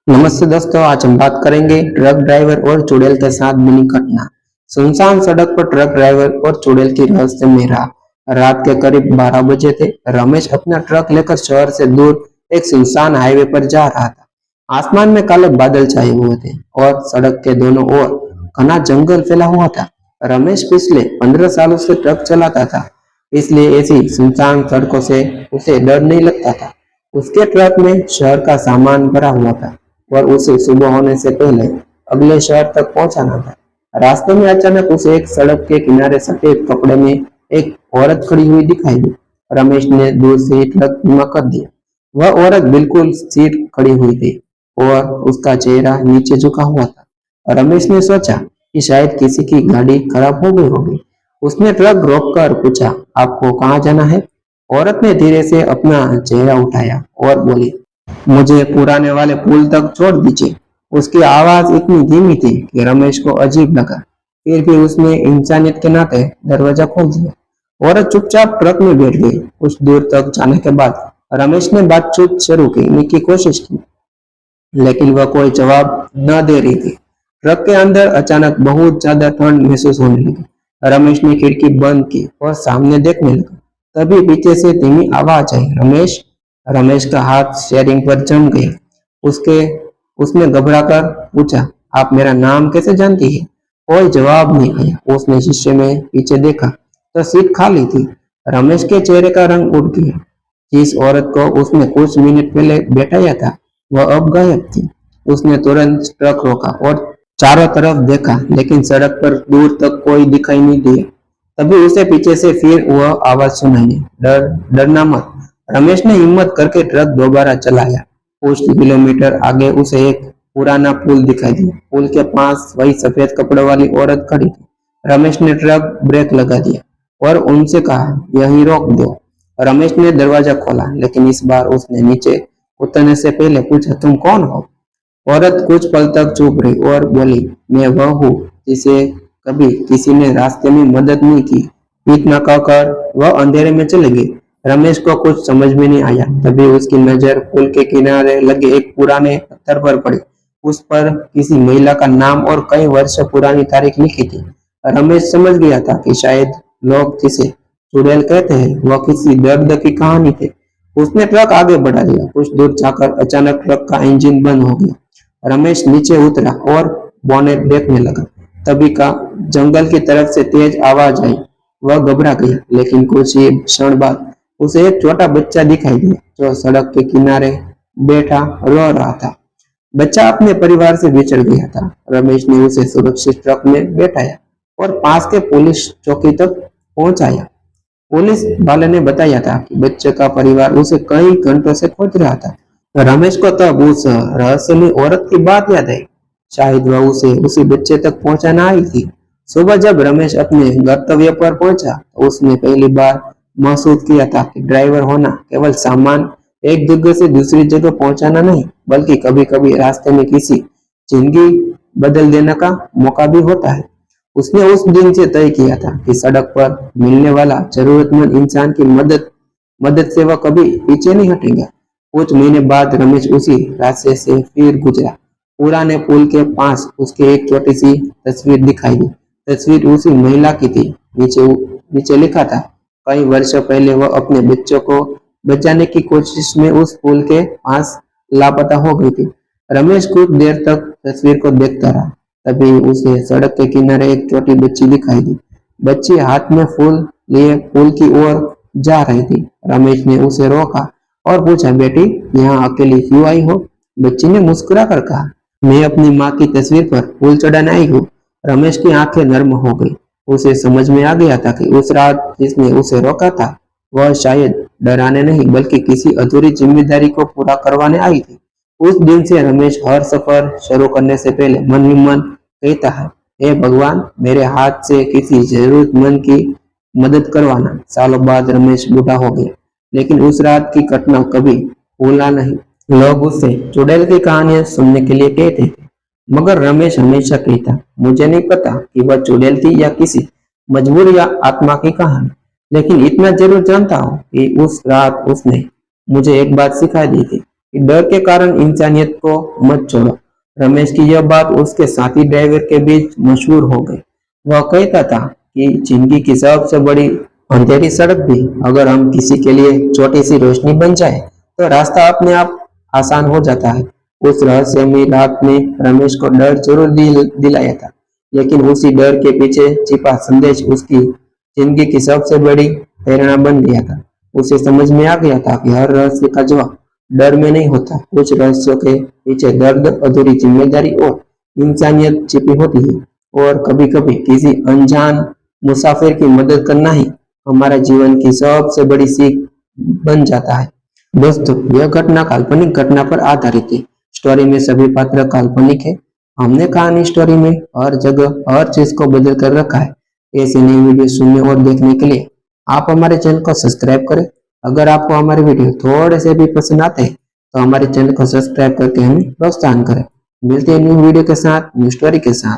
नमस्ते दोस्तों, आज हम बात करेंगे ट्रक ड्राइवर और चुड़ैल के साथ बनी घटना। सुनसान सड़क पर ट्रक ड्राइवर और चुड़ैल की रहस्यमय रात। रात के करीब 12 बजे थे। रमेश अपना ट्रक लेकर शहर से दूर एक सुनसान हाईवे पर जा रहा था। आसमान में काले बादल छाए हुए थे और सड़क के दोनों ओर घना जंगल फैला हुआ था। रमेश पिछले 15 सालों से ट्रक चलाता था, इसलिए ऐसी सुनसान सड़कों से उसे डर नहीं लगता था। उसके ट्रक में शहर का सामान भरा हुआ था और उसे सुबह होने से पहले अगले शहर तक पहुंचाना था। रास्ते में अचानक उसे एक सड़क के किनारे सफेद कपड़े में एक औरत खड़ी हुई दिखाई दी। रमेश ने दूर से ही ट्रक धीमा कर दिया। वह औरत बिल्कुल सीट खड़ी हुई थी और उसका चेहरा नीचे झुका हुआ था। रमेश ने सोचा कि शायद किसी की गाड़ी खराब हो गई होगी। उसने ट्रक रोककर पूछा, आपको कहाँ जाना है? औरत ने धीरे से अपना चेहरा उठाया और बोली, मुझे पुराने वाले पुल तक छोड़ दीजिए। उसकी आवाज इतनी धीमी थी कि रमेश को अजीब लगा। फिर भी उसने इंसानियत के नाते दरवाजा खोल दिया। औरत चुपचाप ट्रक में बैठ गई। कुछ दूर तक जाने के बाद रमेश ने बातचीत शुरू करने की कोशिश की, लेकिन वह कोई जवाब न दे रही थी। ट्रक के अंदर अचानक बहुत ज्यादा ठंड महसूस होने लगी। रमेश ने खिड़की बंद की और सामने देखने लगा। तभी पीछे से धीमी आवाज आई, रमेश। रमेश का हाथ स्टीयरिंग पर जम गया। उसके उसने घबराकर पूछा, आप मेरा नाम कैसे जानती है? कोई जवाब नहीं आया। उसने शीशे में पीछे देखा तो सीट खाली थी। रमेश के चेहरे का रंग उड़ गया। जिस औरत को उसने कुछ मिनट पहले बैठाया था वह अब गायब थी। उसने तुरंत ट्रक रोका और चारों तरफ देखा, लेकिन सड़क पर दूर तक कोई दिखाई नहीं दिया। तभी उसे पीछे से फिर वह आवाज सुनाई, डर डरना मत। रमेश ने हिम्मत करके ट्रक दोबारा चलाया। कुछ किलोमीटर आगे उसे एक पुराना पुल दिखाई दिया। पुल के पास वही सफेद कपड़े वाली औरत खड़ी थी। रमेश ने ट्रक ब्रेक लगा दिया और उनसे कहा, यहीं रोक दो। रमेश ने दरवाजा खोला, लेकिन इस बार उसने नीचे उतरने से पहले पूछा, तुम कौन हो? औरत कुछ पल तक चुप रही और बोली, मैं वह हूँ जिसे कभी किसी ने रास्ते में मदद नहीं की। इतना कहकर वह अंधेरे में चले गई। रमेश को कुछ समझ में नहीं आया। तभी उसकी नजर पुल के किनारे लगे एक पुराने पत्थर पर पड़ी। उस पर किसी महिला का नाम और कई वर्ष पुरानी तारीख लिखी थी। रमेश समझ गया था कि शायद लोग जिसे चुड़ैल कहते हैं वह किसी दर्द की कहानी थे। उसने ट्रक आगे बढ़ा दिया। कुछ दूर जाकर अचानक ट्रक का इंजन बंद हो गया। रमेश नीचे उतरा और बोनेट देखने लगा। तभी का जंगल की तरफ से तेज आवाज आई। वह घबरा गया, लेकिन कुछ ही क्षण बाद उसे एक छोटा बच्चा दिखाई दिया जो सड़क के किनारे बैठा रो रहा था। बच्चा अपने परिवार से बिछड़ गया था। रमेश ने उसे सुरक्षित ट्रक में बैठाया और पास के पुलिस चौकी तक पहुंचाया। पुलिस वाले ने बताया था कि बच्चे का परिवार उसे कई घंटों से खोज रहा था। रमेश को तब उस रहस्यमय औरत की बात याद आई। शायद वह उसे उसी बच्चे तक पहुंचाना आई थी। सुबह जब रमेश अपने गंतव्य पर पहुंचा तो उसने पहली बार महसूस किया था कि ड्राइवर होना केवल सामान एक जगह से दूसरी जगह पहुंचाना नहीं, बल्कि कभी-कभी रास्ते में किसी जिंदगी बदल देने का मौका भी होता है। उसने उस दिन से तय किया था कि सड़क पर मिलने वाला जरूरतमंद इंसान की मदद मदद से वह कभी पीछे नहीं हटेगा। कुछ महीने बाद रमेश उसी रास्ते से फिर गुजरा। पुराने पुल के पास उसके एक छोटी सी तस्वीर दिखाई दी। तस्वीर उसी महिला की थी। नीचे नीचे लिखा था, कई वर्षों पहले वह अपने बच्चों को बचाने की कोशिश में उस पुल के पास लापता हो गई थी। रमेश कुछ देर तक तस्वीर को देखता रहा। तभी उसे सड़क के किनारे एक छोटी बच्ची दिखाई दी। बच्ची हाथ में फूल लिए पुल की ओर जा रही थी। रमेश ने उसे रोका और पूछा, बेटी यहाँ अकेली क्यों आई हो? बच्ची ने मुस्कुरा कर कहा, मैं अपनी माँ की तस्वीर पर फूल चढ़ाने आई हूँ। रमेश की आंखें नर्म हो गई। उसे समझ में आ गया था कि उस रात जिसने उसे रोका था वह शायद डराने नहीं बल्कि किसी अधूरी जिम्मेदारी को पूरा करवाने आई थी। उस दिन से रमेश हर सफर शुरू करने से पहले मन ही मन कहता है, हे भगवान, मेरे हाथ से किसी जरूरतमंद की मदद करवाना। सालों बाद रमेश बूढ़ा हो गया, लेकिन उस रात की घटना कभी भूला नहीं। लोग उससे चुड़ैल की कहानियां सुनने के लिए कहते थे, मगर रमेश हमेशा कहता, मुझे नहीं पता कि वह चुड़ैल थी या किसी मजबूर या आत्मा की कहानी, लेकिन इतना जरूर जानता हूँ कि उस रात उसने मुझे एक बात सिखा दी थी, कि डर के कारण इंसानियत को मत छोड़ो। रमेश की यह बात उसके साथी ड्राइवर के बीच मशहूर हो गई। वह कहता था कि जिंदगी की सबसे बड़ी अंधेरी सड़क भी अगर हम किसी के लिए छोटी सी रोशनी बन जाए तो रास्ता अपने आप आसान हो जाता है। उस रहस्यमयी रात में रमेश को डर जरूर दिलाया था, लेकिन उसी डर के पीछे छिपा संदेश उसकी जिंदगी की सबसे बड़ी प्रेरणा बन गया था। उसे समझ में आ गया था कि हर रहस्य का जवाब डर में नहीं होता। कुछ रहस्यों के पीछे दर्द, अधूरी जिम्मेदारी और इंसानियत छिपी होती है, और कभी कभी किसी अनजान मुसाफिर की मदद करना ही हमारा जीवन की सबसे बड़ी सीख बन जाता है। दोस्तों, यह घटना काल्पनिक घटना पर आधारित है। स्टोरी में सभी पात्र काल्पनिक है। हमने कहानी स्टोरी में हर जगह हर चीज को बदल कर रखा है। ऐसी नई वीडियो सुनने और देखने के लिए आप हमारे चैनल को सब्सक्राइब करें। अगर आपको हमारे वीडियो थोड़े से भी पसंद आते हैं तो हमारे चैनल को सब्सक्राइब करके हमें प्रोत्साहन करें। मिलते हैं न्यू वीडियो के साथ, न्यू स्टोरी के साथ।